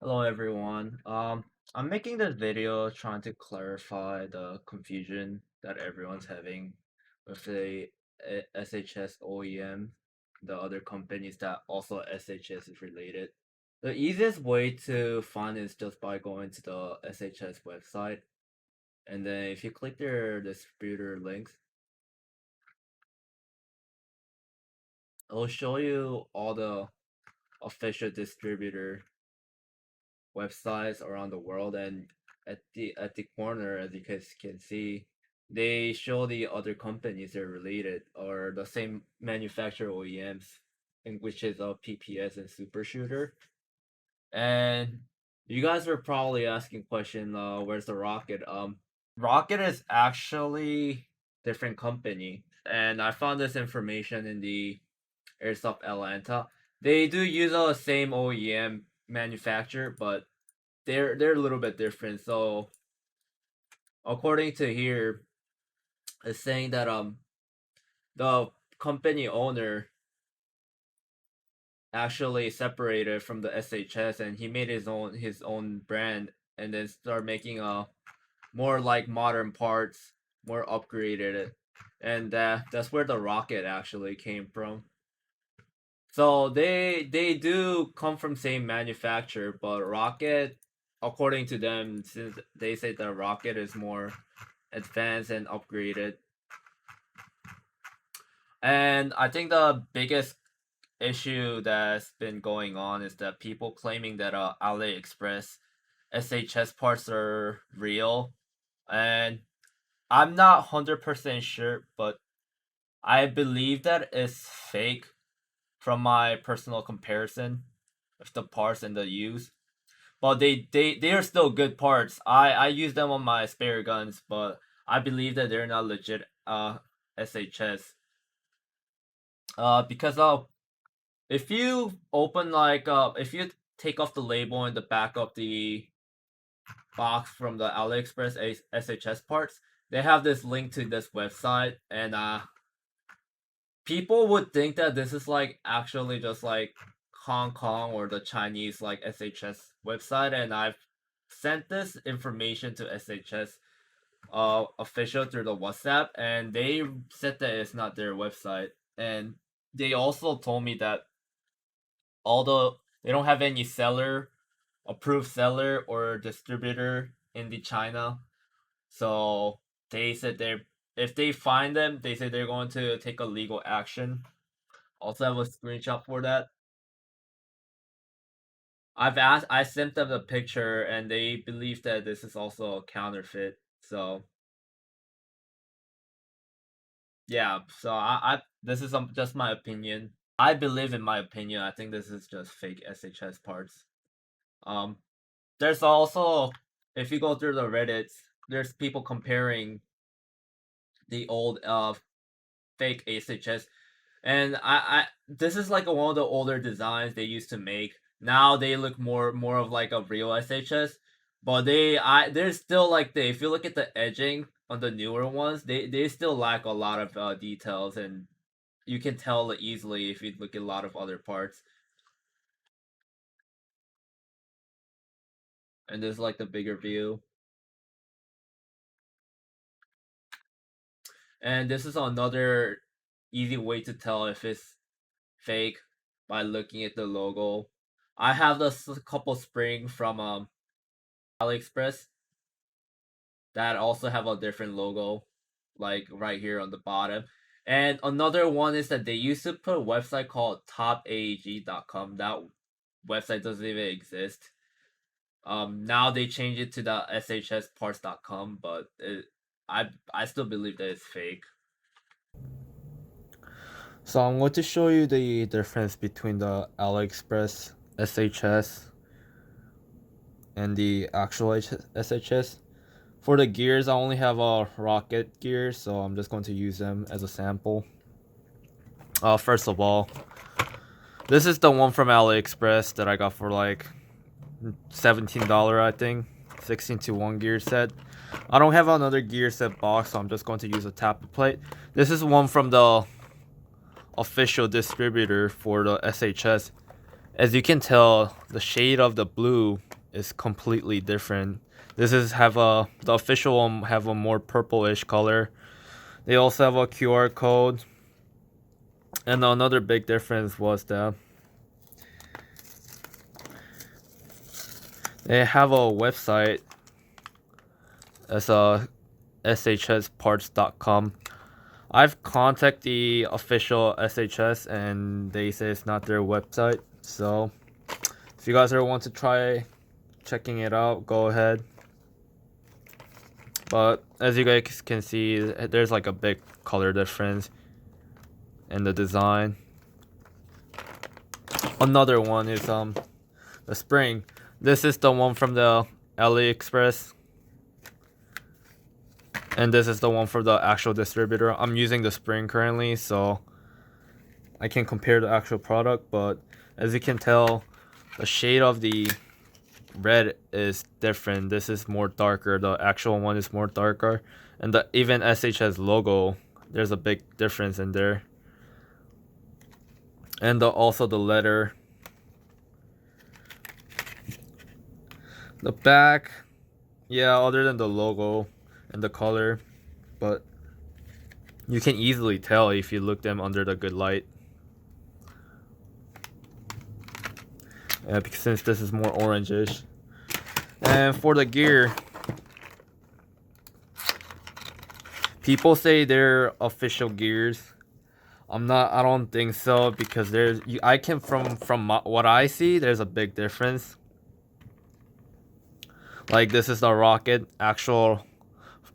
Hello everyone. I'm making this video trying to clarify the confusion that everyone's having with the SHS OEM, the other companies that also SHS is related. The easiest way to find is just by going to the SHS website, and then if you click their distributor links, it'll show you all the official distributor websites around the world, and at the corner, as you guys can see, they show the other companies that are related or the same manufacturer OEMs, in which is PPS and Super Shooter. And you guys were probably asking question, where's the Rocket? Rocket is actually different company, and I found this information in the Airsoft Atlanta. They do use the same OEM manufacturer, but they're a little bit different. So according to here, it's saying that the company owner actually separated from the SHS and he made his own brand and then start making a more like modern parts, more upgraded, and that's where the Rocket actually came from. So they do come from same manufacturer, but Rocket, according to them, since they say the Rocket is more advanced and upgraded. And I think the biggest issue that's been going on is that people claiming that AliExpress SHS parts are real, and I'm not 100% sure, but I believe that it's fake from my personal comparison of the parts and the use. But they are still good parts. I use them on my spare guns, but I believe that they're not legit SHS. Because if you open if you take off the label in the back of the box from the AliExpress SHS parts, they have this link to this website, and people would think that this is like actually just like Hong Kong or the Chinese like SHS website, and I've sent this information to SHS official through the WhatsApp, and they said that it's not their website, and they also told me that although they don't have any seller, approved seller or distributor in the China, so they said they're if they find them, they said they're going to take a legal action. Also have a screenshot for that. I sent them the picture and they believe that this is also a counterfeit. So yeah, so I this is just my opinion. I believe in my opinion. I think this is just fake SHS parts. Um, there's also, if you go through the Reddits, there's people comparing the old fake SHS, and I this is like one of the older designs they used to make. Now they look more of like a real SHS, but there's still like the if you look at the edging on the newer ones, they still lack a lot of details, and you can tell easily if you look at a lot of other parts. And there's like the bigger view, and this is another easy way to tell if it's fake by looking at the logo. I have this couple spring from AliExpress that also have a different logo, like right here on the bottom. And another one is that they used to put a website called topaag.com. That website doesn't even exist. Now they changed it to the shsparts.com, but I still believe that it's fake. So I'm going to show you the difference between the AliExpress SHS and the actual SHS. For the gears, I only have a rocket gear, so I'm just going to use them as a sample. First of all, this is the one from AliExpress that I got for like $17, I think. 16-to-1 gear set. I don't have another gear set box, so I'm just going to use a tapper plate. This is one from the official distributor for the SHS. As you can tell, the shade of the blue is completely different. This is have a the official one have a more purplish color. They also have a QR code. And another big difference was that they have a website as a shsparts.com. I've contacted the official SHS and they say it's not their website. So if you guys ever want to try checking it out, go ahead. But as you guys can see, there's like a big color difference in the design. Another one is the spring. This is the one from the AliExpress. And this is the one for the actual distributor. I'm using the spring currently, so I can compare the actual product, but as you can tell, the shade of the red is different. This is more darker. The actual one is more darker. And the even SHS logo, there's a big difference in there. And also the letter. The back, yeah, other than the logo and the color, but you can easily tell if you look them under the good light. Because since this is more orangish. And for the gear, people say they're official gears. I don't think so, because I can from what I see, there's a big difference. Like this is the actual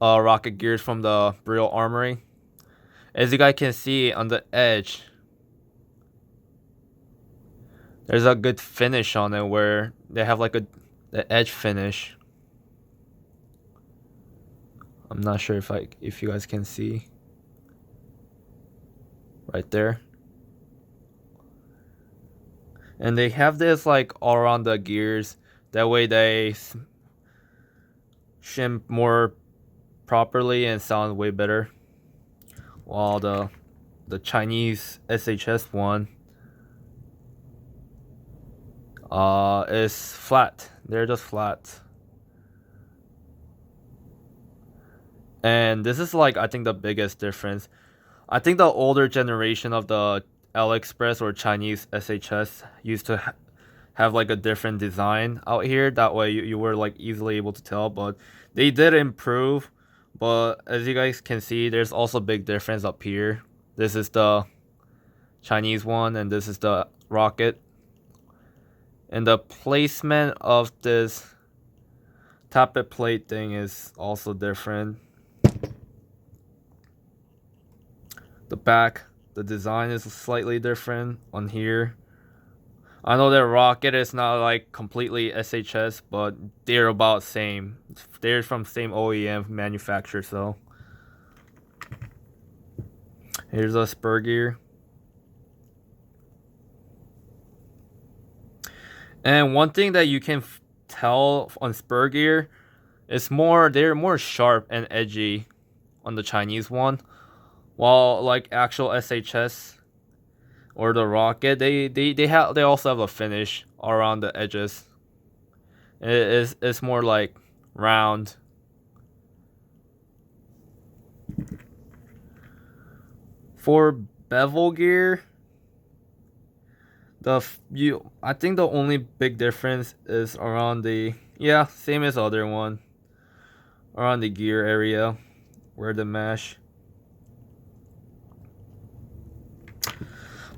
rocket gears from the Brio Armory. As you guys can see on the edge, there's a good finish on it where they have like the edge finish. I'm not sure if you guys can see right there. And they have this like all around the gears. That way they shim more properly and sound way better. While the Chinese SHS one is flat. They're just flat. And this is like, I think, the biggest difference. I think the older generation of the AliExpress or Chinese SHS used to have like a different design out here. That way you were like easily able to tell, but they did improve. But as you guys can see, there's also a big difference up here. This is the Chinese one and this is the rocket. And the placement of this tappet plate thing is also different. The back, the design is slightly different on here. I know that rocket is not like completely SHS, but they're about same. They're from same OEM manufacturer, so. Here's a spur gear. And one thing that you can tell on spur gear is they're more sharp and edgy on the Chinese one. While like actual SHS or the rocket, they also have a finish around the edges. It's more like round. For bevel gear, I think the only big difference is around same as other one, around the gear area where the mesh.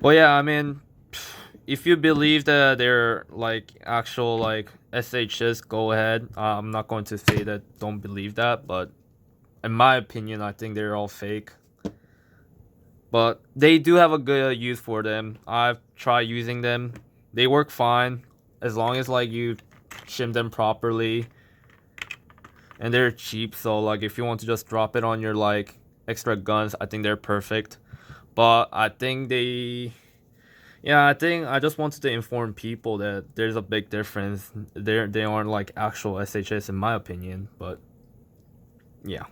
Well, yeah, I mean, if you believe that they're like actual like SHS, go ahead. I'm not going to say that don't believe that, but in my opinion, I think they're all fake. But they do have a good use for them. I've tried using them. They work fine as long as like you shim them properly. And they're cheap, so like if you want to just drop it on your like extra guns, I think they're perfect. But I think I just wanted to inform people that there's a big difference. They aren't like actual SHS in my opinion, but yeah.